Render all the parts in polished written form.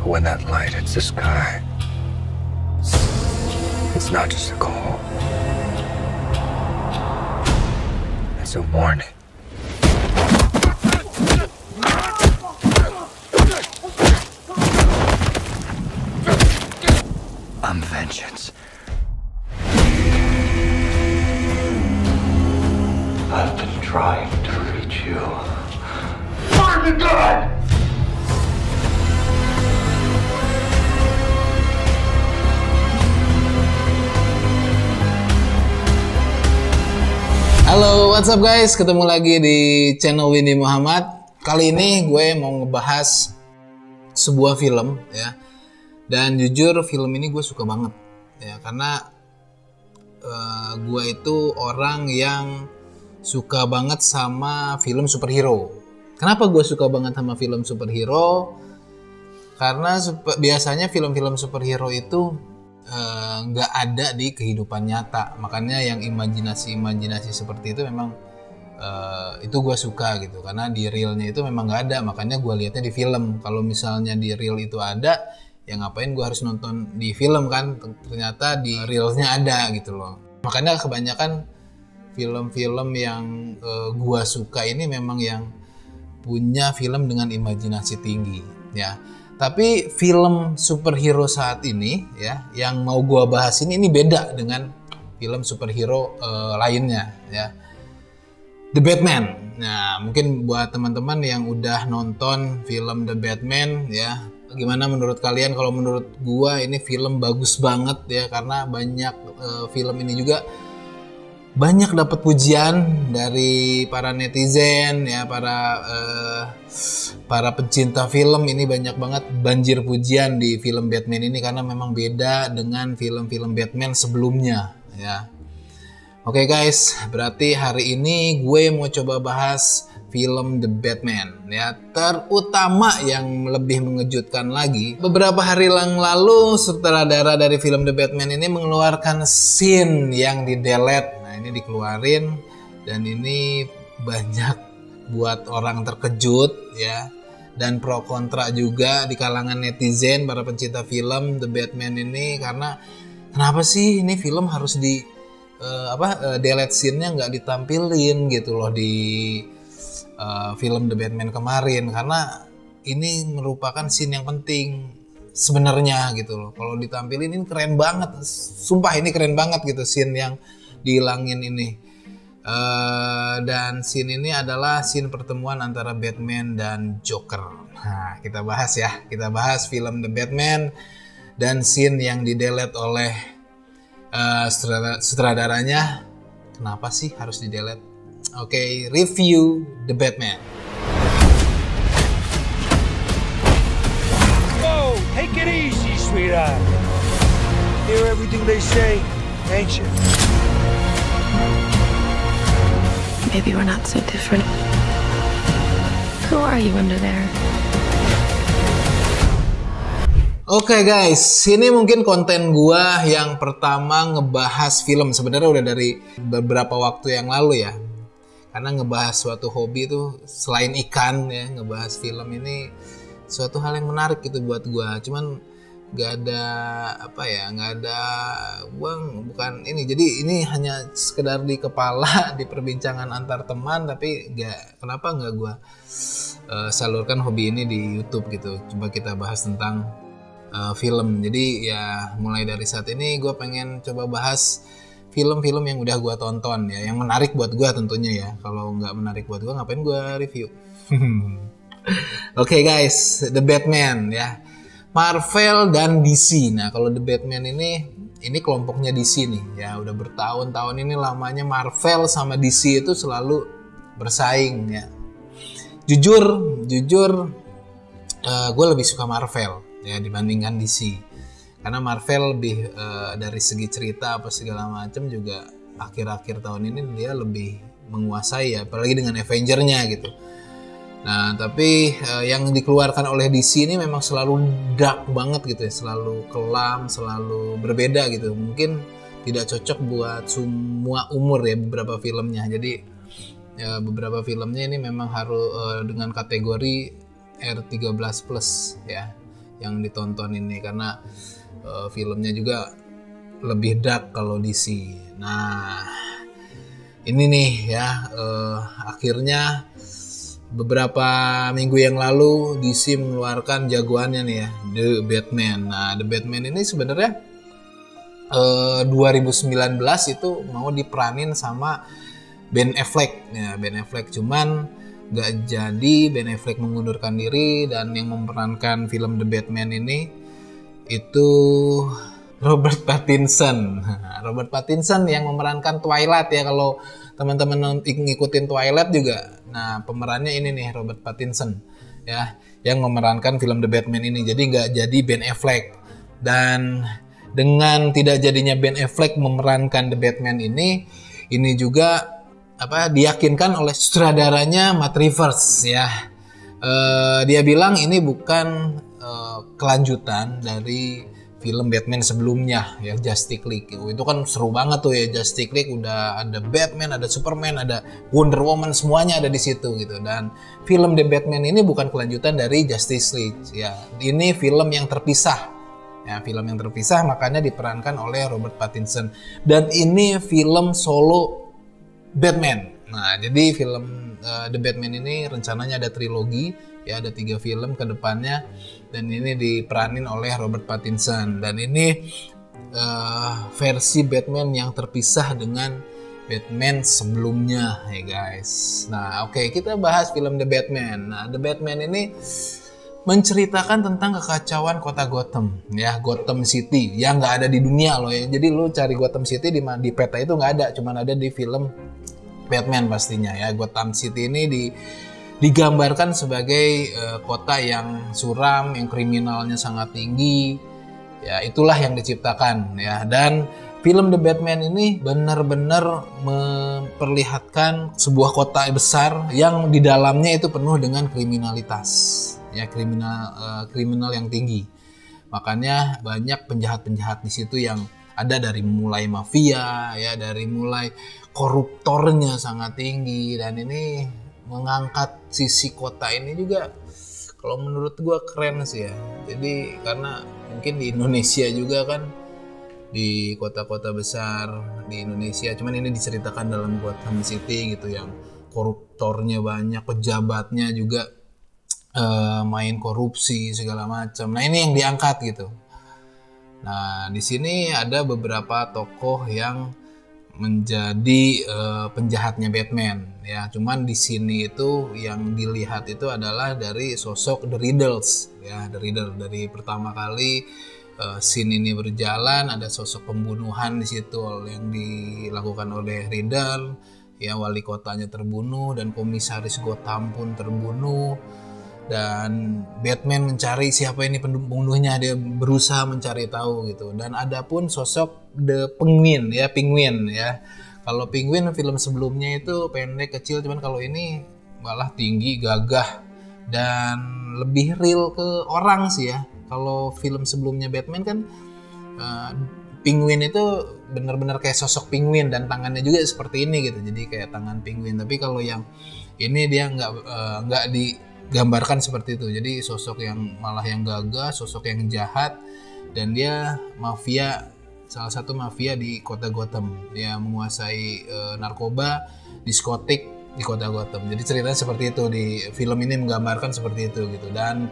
When that light hits the sky, it's not just a call. It's a warning. I'm vengeance. I've been trying to reach you. Find the gun! Halo, what's up guys? Ketemu lagi di channel Windy Muhammad. Kali ini gue mau ngebahas sebuah film ya. Dan jujur film ini gue suka banget ya, karena gue itu orang yang suka banget sama film superhero. Kenapa gue suka banget sama film superhero? Karena biasanya film-film superhero itu nggak ada di kehidupan nyata, makanya yang imajinasi seperti itu memang itu gue suka gitu, karena di realnya itu memang nggak ada, makanya gue lihatnya di film. Kalau misalnya di real itu ada, ya ngapain gue harus nonton di film kan, ternyata di realnya ada gitu loh. Makanya kebanyakan film-film yang gue suka ini memang yang punya film dengan imajinasi tinggi ya. Tapi film superhero saat ini ya, yang mau gua bahas ini beda dengan film superhero lainnya ya. The Batman. Nah, mungkin buat teman-teman yang udah nonton film The Batman ya, gimana menurut kalian? Kalau menurut gua ini film bagus banget ya, karena banyak film ini juga banyak dapat pujian dari para netizen ya, para pencinta film ini banyak banget banjir pujian di film Batman ini, karena memang beda dengan film-film Batman sebelumnya ya. Oke guys, berarti hari ini gue mau coba bahas film The Batman ya. Terutama yang lebih mengejutkan lagi, beberapa hari yang lalu sutradara dari film The Batman ini mengeluarkan scene yang di-delete. Nah, ini dikeluarin dan ini banyak buat orang terkejut ya, dan pro kontra juga di kalangan netizen, para pencinta film The Batman ini, karena kenapa sih ini film harus di delete scene-nya, nggak ditampilin gitu loh di film The Batman kemarin, karena ini merupakan scene yang penting sebenarnya gitu loh. Kalau ditampilin ini keren banget, sumpah ini keren banget gitu scene yang dihilangin ini. Dan scene ini adalah scene pertemuan antara Batman dan Joker. Nah, kita bahas ya, kita bahas film The Batman dan scene yang di-delete oleh sutradaranya. Kenapa sih harus di-delete? Oke, review The Batman. Whoa, take it easy, sweetheart. Hear everything they say, ain't you? Maybe we're not so different. Who are you under there? Oke guys, ini mungkin konten gua yang pertama ngebahas film. Sebenarnya udah dari beberapa waktu yang lalu ya. Karena ngebahas suatu hobi itu selain ikan ya, ngebahas film ini suatu hal yang menarik gitu buat gua. Cuman nggak ada nggak ada uang, bukan ini. Jadi ini hanya sekedar di kepala, di perbincangan antar teman, tapi kenapa nggak gue salurkan hobi ini di YouTube gitu. Coba kita bahas tentang film. Jadi ya mulai dari saat ini gue pengen coba bahas film-film yang udah gue tonton ya, yang menarik buat gue tentunya ya. Kalau nggak menarik buat gue, ngapain gue review? Oke guys, The Batman ya, Marvel dan DC. Nah, kalau The Batman ini kelompoknya DC nih ya. Udah bertahun-tahun ini lamanya Marvel sama DC itu selalu bersaing ya. Jujur gue lebih suka Marvel ya dibandingkan DC. Karena Marvel lebih dari segi cerita apa segala macam juga akhir-akhir tahun ini dia lebih menguasai ya, apalagi dengan Avenger-nya gitu. Nah, tapi yang dikeluarkan oleh DC ini memang selalu dark banget gitu ya, selalu kelam, selalu berbeda gitu. Mungkin tidak cocok buat semua umur ya beberapa filmnya. Jadi ya, beberapa filmnya ini memang harus dengan kategori R13+ ya. yang ditonton ini, karena filmnya juga lebih dark kalau DC. Nah, ini nih ya, akhirnya beberapa minggu yang lalu DC mengeluarkan jagoannya nih ya, The Batman. Nah, The Batman ini sebenarnya 2019 itu mau diperanin sama Ben Affleck. Ya, Ben Affleck cuman gak jadi, Ben Affleck mengundurkan diri, dan yang memerankan film The Batman ini itu Robert Pattinson. Robert Pattinson yang memerankan Twilight ya, kalau teman-teman ngikutin Twilight juga. Nah, pemerannya ini nih, Robert Pattinson ya, yang memerankan film The Batman ini. Jadi nggak jadi Ben Affleck. Dan dengan tidak jadinya Ben Affleck memerankan The Batman ini juga diyakinkan oleh sutradaranya Matt Reeves ya. Dia bilang ini bukan kelanjutan dari film Batman sebelumnya ya, Justice League. Itu kan seru banget tuh ya, Justice League udah ada Batman, ada Superman, ada Wonder Woman, semuanya ada di situ gitu. Dan film The Batman ini bukan kelanjutan dari Justice League ya. Ini film yang terpisah. Ya, film yang terpisah, makanya diperankan oleh Robert Pattinson. Dan ini film solo Batman. Nah, jadi film The Batman ini rencananya ada trilogi, ya ada 3 film ke depannya, dan ini diperanin oleh Robert Pattinson. Dan ini versi Batman yang terpisah dengan Batman sebelumnya ya guys. Nah, oke, kita bahas film The Batman. Nah, The Batman ini menceritakan tentang kekacauan kota Gotham ya, Gotham City yang nggak ada di dunia loh ya. Jadi lu cari Gotham City di peta itu nggak ada, cuman ada di film Batman pastinya ya. Gotham City ini digambarkan sebagai kota yang suram, yang kriminalnya sangat tinggi ya. Itulah yang diciptakan ya. Dan film The Batman ini benar-benar memperlihatkan sebuah kota besar yang di dalamnya itu penuh dengan kriminalitas ya, kriminal yang tinggi. Makanya banyak penjahat-penjahat di situ yang ada dari mulai mafia ya, dari mulai koruptornya sangat tinggi. Dan ini mengangkat sisi kota ini juga kalau menurut gua keren sih ya. Jadi karena mungkin di Indonesia juga kan, di kota-kota besar di Indonesia, cuman ini diceritakan dalam Gotham City gitu, yang koruptornya banyak, pejabatnya juga main korupsi segala macam. Nah, ini yang diangkat gitu. Nah, di sini ada beberapa tokoh yang menjadi penjahatnya Batman ya. Cuman di sini itu yang dilihat itu adalah dari sosok The Riddles ya, The Riddle. Dari pertama kali scene ini berjalan, ada sosok pembunuhan di situ yang dilakukan oleh Riddle ya. Wali kotanya terbunuh dan komisaris Gotham pun terbunuh. Dan Batman mencari siapa ini pembunuhnya, dia berusaha mencari tahu gitu. Dan ada pun sosok The Penguin ya, Penguin ya. Kalau Penguin film sebelumnya itu pendek kecil, cuman kalau ini malah tinggi, gagah, dan lebih real ke orang sih ya. Kalau film sebelumnya Batman kan Penguin itu benar-benar kayak sosok penguin, dan tangannya juga seperti ini gitu, jadi kayak tangan penguin. Tapi kalau yang ini dia nggak digambarkan seperti itu, jadi sosok yang malah yang gagah, sosok yang jahat, dan dia mafia, salah satu mafia di kota Gotham. Dia menguasai narkoba, diskotik di kota Gotham. Jadi ceritanya seperti itu, di film ini menggambarkan seperti itu gitu. Dan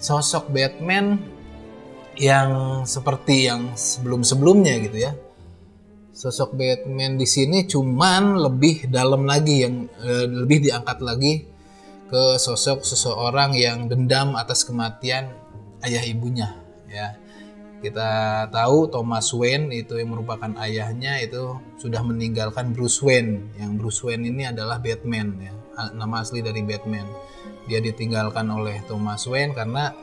sosok Batman yang seperti yang sebelum-sebelumnya gitu ya. Sosok Batman di sini cuman lebih dalam lagi, yang lebih diangkat lagi ke sosok seseorang yang dendam atas kematian ayah ibunya ya. Kita tahu Thomas Wayne itu yang merupakan ayahnya itu sudah meninggalkan Bruce Wayne. Yang Bruce Wayne ini adalah Batman ya, nama asli dari Batman. Dia ditinggalkan oleh Thomas Wayne karena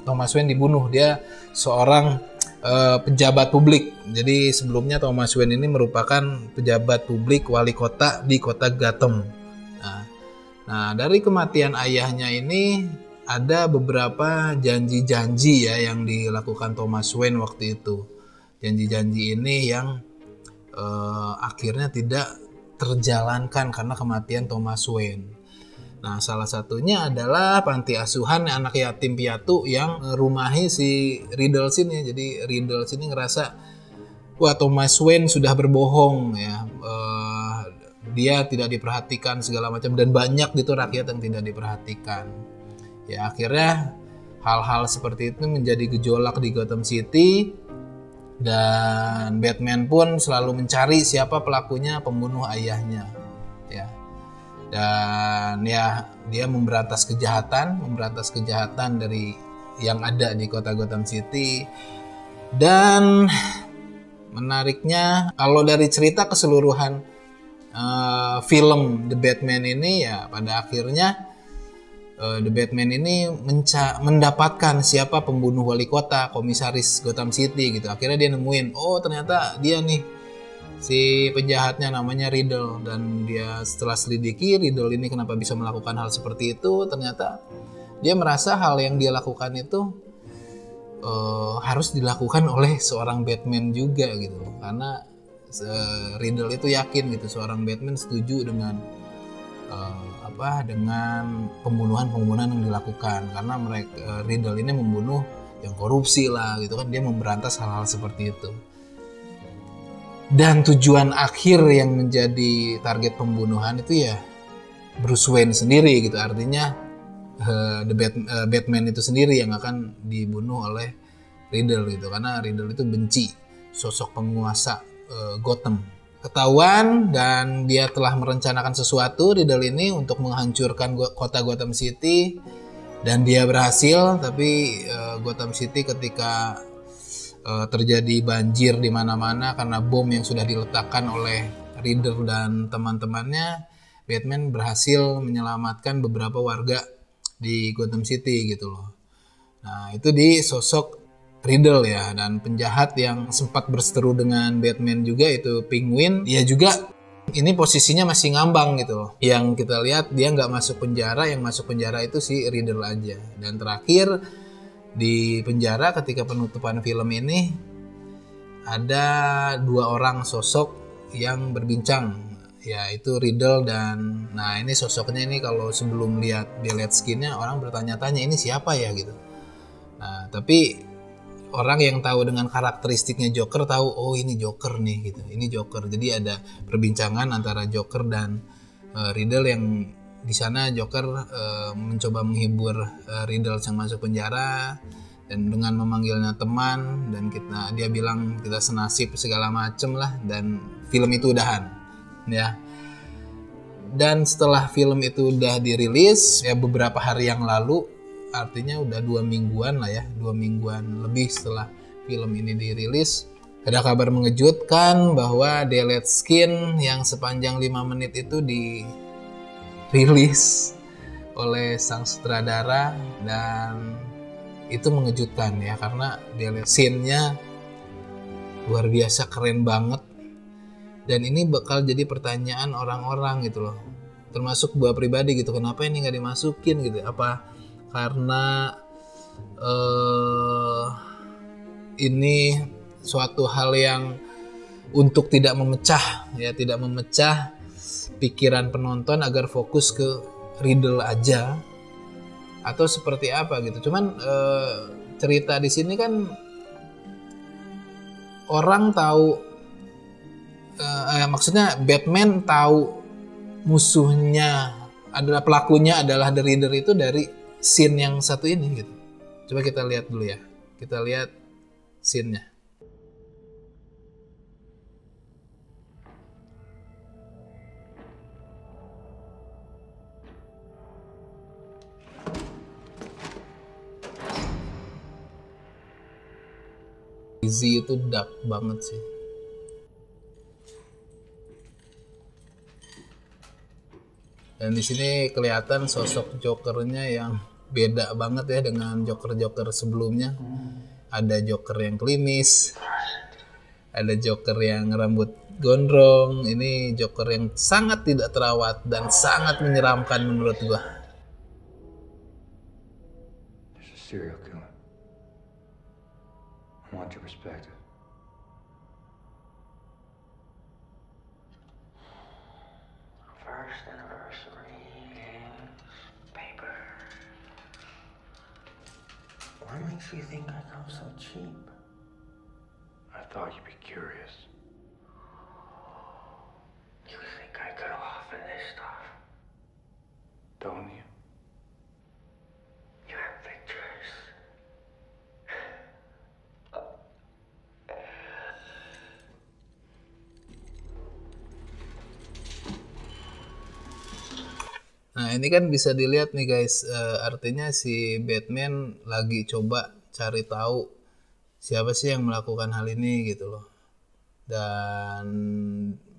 Thomas Wayne dibunuh. Dia seorang pejabat publik. Jadi sebelumnya Thomas Wayne ini merupakan pejabat publik, wali kota di kota Gotham. Nah, dari kematian ayahnya ini ada beberapa janji-janji ya yang dilakukan Thomas Wayne waktu itu. Janji-janji ini yang akhirnya tidak terjalankan karena kematian Thomas Wayne. Nah, salah satunya adalah panti asuhan anak yatim piatu yang rumahi si Riddles ini. Jadi Riddles ini ngerasa, wah, Thomas Wayne sudah berbohong ya. Dia tidak diperhatikan segala macam, dan banyak gitu rakyat yang tidak diperhatikan. Ya, akhirnya hal-hal seperti itu menjadi gejolak di Gotham City, dan Batman pun selalu mencari siapa pelakunya, pembunuh ayahnya. Ya. Dan ya, dia memberantas kejahatan dari yang ada di kota Gotham City. Dan menariknya, kalau dari cerita keseluruhan film The Batman ini, ya pada akhirnya The Batman ini mendapatkan siapa pembunuh wali kota, komisaris Gotham City gitu. Akhirnya dia nemuin, oh ternyata dia nih si penjahatnya, namanya Riddle. Dan dia setelah selidiki Riddle ini kenapa bisa melakukan hal seperti itu, ternyata dia merasa hal yang dia lakukan itu harus dilakukan oleh seorang Batman juga gitu. Karena Riddle itu yakin gitu seorang Batman setuju dengan dengan pembunuhan yang dilakukan, karena Riddle ini membunuh yang korupsi lah gitu kan. Dia memberantas hal-hal seperti itu. Dan tujuan akhir yang menjadi target pembunuhan itu ya Bruce Wayne sendiri gitu. Artinya Batman itu sendiri yang akan dibunuh oleh Riddle gitu, karena Riddle itu benci sosok penguasa Gotham. Ketahuan dan dia telah merencanakan sesuatu, Riddle ini, untuk menghancurkan kota Gotham City, dan dia berhasil. Tapi Gotham City ketika terjadi banjir di mana-mana karena bom yang sudah diletakkan oleh Riddle dan teman-temannya, Batman berhasil menyelamatkan beberapa warga di Gotham City gitu loh. Nah, itu di sosok Riddle ya. Dan penjahat yang sempat berseteru dengan Batman juga itu Penguin. Dia juga ini posisinya masih ngambang gitu loh. Yang kita lihat dia nggak masuk penjara, yang masuk penjara itu si Riddle aja. Dan terakhir di penjara ketika penutupan film ini ada dua orang sosok yang berbincang, yaitu Riddle dan, nah ini sosoknya ini kalau sebelum dia lihat skinnya orang bertanya-tanya ini siapa ya gitu. Nah tapi orang yang tahu dengan karakteristiknya Joker tahu, oh ini Joker nih gitu, ini Joker. Jadi ada perbincangan antara Joker dan Riddle, yang di sana Joker mencoba menghibur Riddle yang masuk penjara dan dengan memanggilnya teman, dan dia bilang kita senasib segala macem lah, dan film itu udahan ya. Dan setelah film itu udah dirilis ya beberapa hari yang lalu, artinya udah 2 mingguan lah ya, 2 mingguan lebih setelah film ini dirilis, ada kabar mengejutkan bahwa Delete Skin yang sepanjang 5 menit itu dirilis oleh sang sutradara. Dan itu mengejutkan ya, karena Delete Scene-nya luar biasa keren banget. Dan ini bakal jadi pertanyaan orang-orang gitu loh, termasuk gua pribadi gitu, kenapa ini nggak dimasukin gitu. Apa karena ini suatu hal yang untuk tidak memecah pikiran penonton agar fokus ke Riddle aja, atau seperti apa gitu. Cuman cerita di sini kan orang tahu, maksudnya Batman tahu musuhnya adalah, pelakunya adalah The Riddler itu dari scene yang satu ini gitu. Coba kita lihat dulu ya. Kita lihat scene-nya. Easy itu dark banget sih. Dan di sini kelihatan sosok Jokernya yang beda banget ya dengan Joker-Joker sebelumnya. Ada Joker yang klimis, ada Joker yang rambut gondrong. Ini Joker yang sangat tidak terawat dan sangat menyeramkan menurut gua. There's a serial killer. I want your perspective. First anniversary games. What makes you think I come so cheap? I thought you'd be curious. You think I could offer this stuff? Don't you? You have pictures. Nah ini kan bisa dilihat nih guys, artinya si Batman lagi coba cari tahu siapa sih yang melakukan hal ini gitu loh. Dan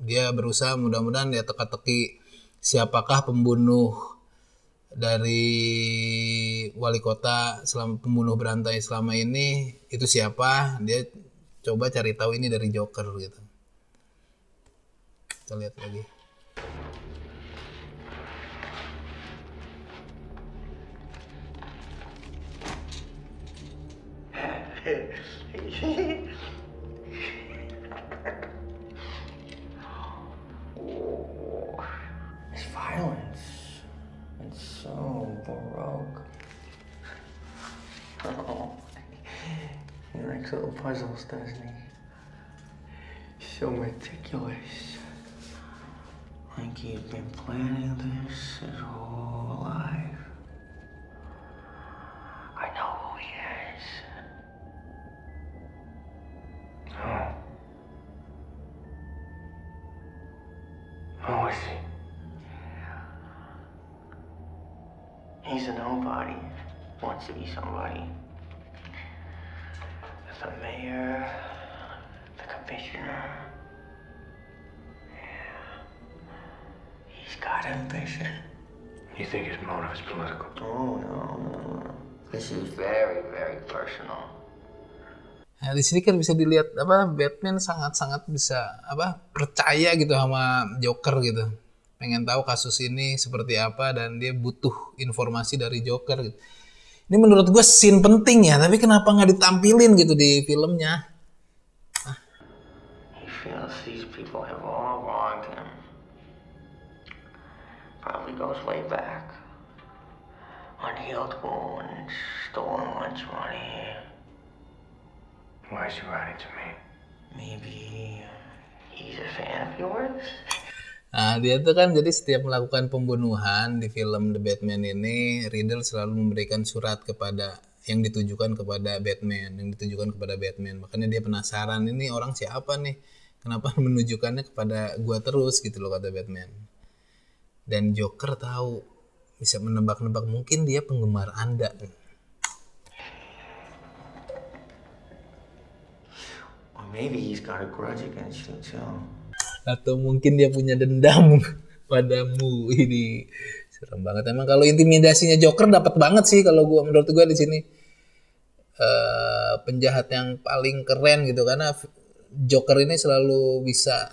dia berusaha mudah-mudahan ya teka-teki siapakah pembunuh dari wali kota selama pembunuh berantai selama ini, itu siapa. Dia coba cari tahu ini dari Joker gitu. Kita lihat lagi. It's violence. It's so baroque. Oh, he likes little puzzles, doesn't he? So meticulous. Like he's been planning this his whole life. I know who he is. Oh. Who is he? He's a nobody. Wants to be somebody. The mayor, the commissioner. Yeah. He's got ambition. You think his motive is political? Oh, no. This is very, very personal. Nah, di sini kan bisa dilihat Batman sangat-sangat bisa percaya gitu sama Joker gitu. Pengen tahu kasus ini seperti apa dan dia butuh informasi dari Joker gitu. Ini menurut gue scene penting ya, tapi kenapa nggak ditampilin gitu di filmnya? He feels these people have all wronged him. Probably goes way back. Unhealed wounds, stolen lunch money. Why is he writing to me? Maybe he's a fan of yours? Nah, dia tuh kan jadi setiap melakukan pembunuhan di film The Batman ini, Riddle selalu memberikan surat kepada yang ditujukan kepada Batman, Makanya dia penasaran, ini orang siapa nih? Kenapa menunjukkannya kepada gua terus gitu loh, kata Batman. Dan Joker tahu, bisa menebak-nebak mungkin dia penggemar Anda. Or maybe he's got a grudge against you too. Atau mungkin dia punya dendam padamu. Ini serem banget emang. Kalau intimidasinya Joker dapat banget sih kalau menurut gua di sini. Penjahat yang paling keren gitu, karena Joker ini selalu bisa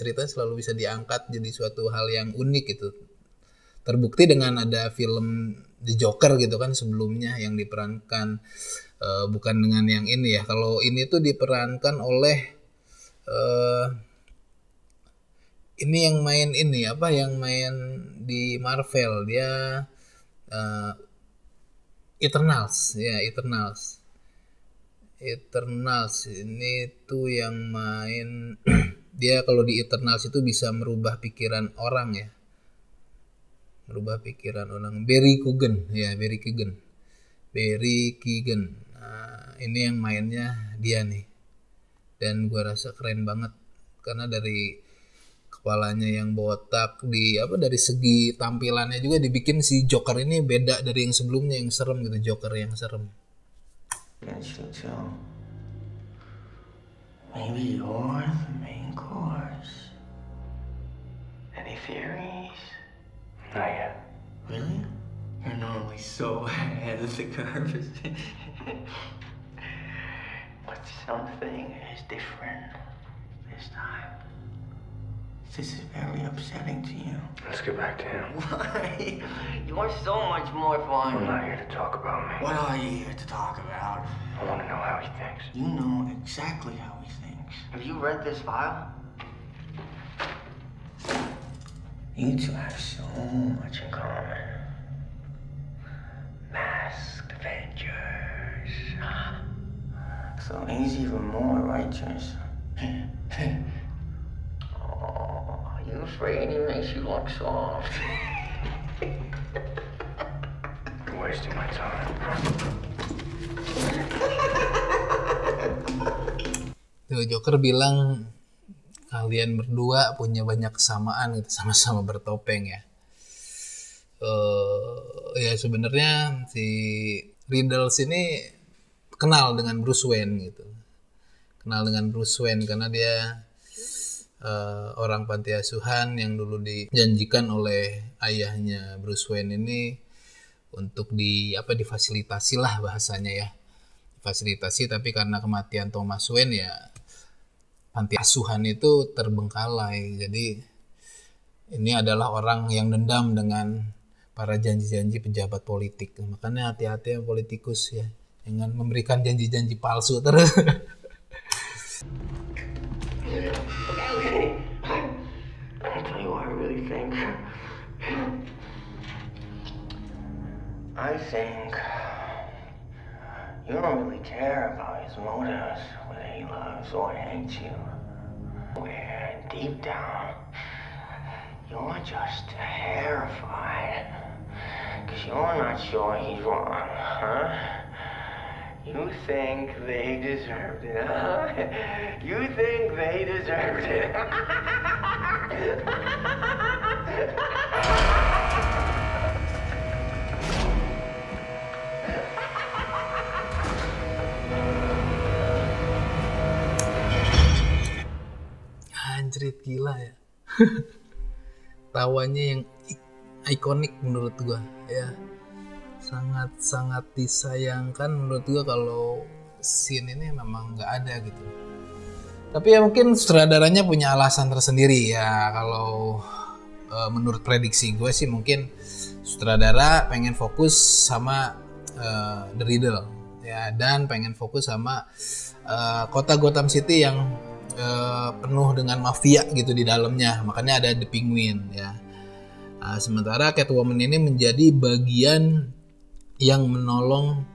ceritanya selalu bisa diangkat jadi suatu hal yang unik gitu. Terbukti dengan ada film The Joker gitu kan sebelumnya yang diperankan bukan dengan yang ini ya. Kalau ini tuh diperankan oleh ini yang main di Marvel, dia Eternals ini tuh yang main dia kalau di Eternals itu bisa merubah pikiran orang ya, Barry Keoghan. Nah, ini yang mainnya dia nih, dan gua rasa keren banget karena dari kepalanya yang botak dari segi tampilannya juga dibikin si Joker ini beda dari yang sebelumnya yang serem gitu, Joker yang serem. Maybe you're the main course. Any theories? Not yet. Really? You're normally so ahead of the curve. But something is different this time. This is very upsetting to you. Let's get back to him. Why? You're so much more fun. I'm not here to talk about me. What are you here to talk about? I want to know how he thinks. You know exactly how he thinks. Have you read this file? You two have so much in common. Masked Avenger. So he's even more righteous. Oh, are you afraid he makes you look soft? You're wasting my time. Tuh, Joker bilang kalian berdua punya banyak kesamaan gitu, sama-sama bertopeng ya. Ya sebenarnya si Riddle ini kenal dengan Bruce Wayne gitu. Kenal dengan Bruce Wayne karena dia orang panti asuhan yang dulu dijanjikan oleh ayahnya Bruce Wayne ini untuk difasilitasi lah bahasanya ya. Fasilitasi, tapi karena kematian Thomas Wayne ya panti asuhan itu terbengkalai. Jadi ini adalah orang yang dendam dengan para janji-janji pejabat politik. Makanya hati-hati ya politikus ya, jangan memberikan janji-janji palsu terus. I'll tell you what I really think. I think you don't really care about his motives, whether he loves or hates you. Where deep down, you're just terrified. Because you're not sure he's wrong, huh? You think they deserved it, huh? You think they deserved it. Anjrit, gila ya. Tawanya yang ikonik menurut gua ya. Sangat-sangat disayangkan menurut gua kalau scene ini memang nggak ada gitu. Tapi ya mungkin sutradaranya punya alasan tersendiri ya. Kalau menurut prediksi gue sih mungkin sutradara pengen fokus sama The Riddle ya, dan pengen fokus sama kota Gotham City yang penuh dengan mafia gitu di dalamnya. Makanya ada The Penguin ya. Sementara Catwoman ini menjadi bagian yang menolong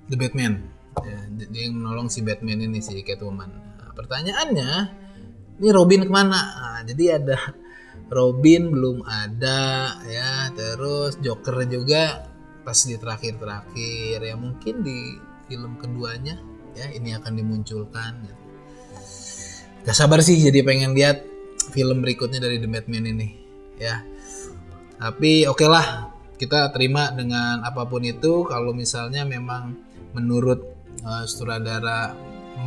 The Batman ya, dia yang menolong si Batman ini, si Catwoman. Pertanyaannya, ini Robin kemana? Jadi ada Robin belum ada ya, terus Joker juga pas di terakhir ya, mungkin di film keduanya ya ini akan dimunculkan. Gitu. Gak sabar sih jadi pengen lihat film berikutnya dari The Batman ini ya. Tapi oke lah, kita terima dengan apapun itu. Kalau misalnya memang menurut sutradara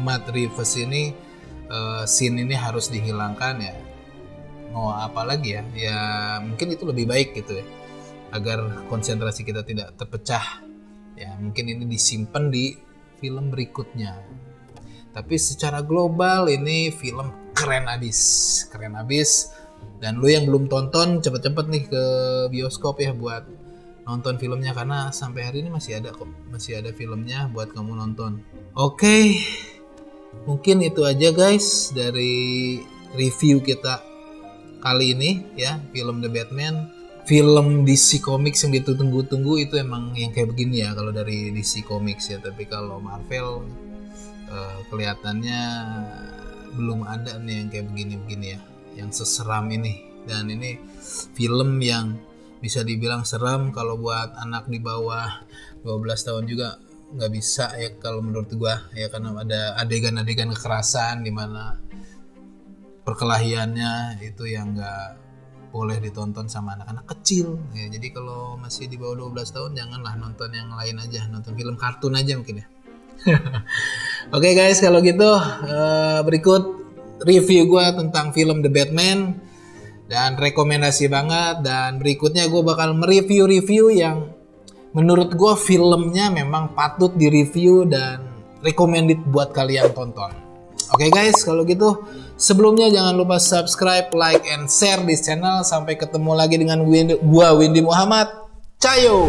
Matt Reeves ini scene ini harus dihilangkan ya, mau apa lagi ya, ya mungkin itu lebih baik gitu ya, agar konsentrasi kita tidak terpecah ya. Mungkin ini disimpan di film berikutnya. Tapi secara global ini film keren abis. Dan lu yang belum tonton cepet-cepet nih ke bioskop ya buat nonton filmnya, karena sampai hari ini masih ada filmnya buat kamu nonton. Oke, mungkin itu aja guys dari review kita kali ini ya, film The Batman. Film DC Comics yang ditunggu-tunggu itu emang yang kayak begini ya kalau dari DC Comics ya. Tapi kalau Marvel kelihatannya belum ada nih yang kayak begini-begini ya, yang seseram ini. Dan ini film yang bisa dibilang seram kalau buat anak di bawah 12 tahun juga nggak bisa ya kalau menurut gua ya, karena ada adegan-adegan kekerasan di mana perkelahiannya itu yang nggak boleh ditonton sama anak-anak kecil ya. Jadi kalau masih di bawah 12 tahun janganlah nonton yang lain aja, nonton film kartun aja mungkin ya. Oke guys, kalau gitu berikut review gua tentang film The Batman dan rekomendasi banget. Dan berikutnya gue bakal mereview-review yang menurut gue filmnya memang patut direview dan recommended buat kalian tonton. Oke guys, kalau gitu sebelumnya jangan lupa subscribe, like, and share di channel. Sampai ketemu lagi dengan gue Windy Muhammad. Cayo!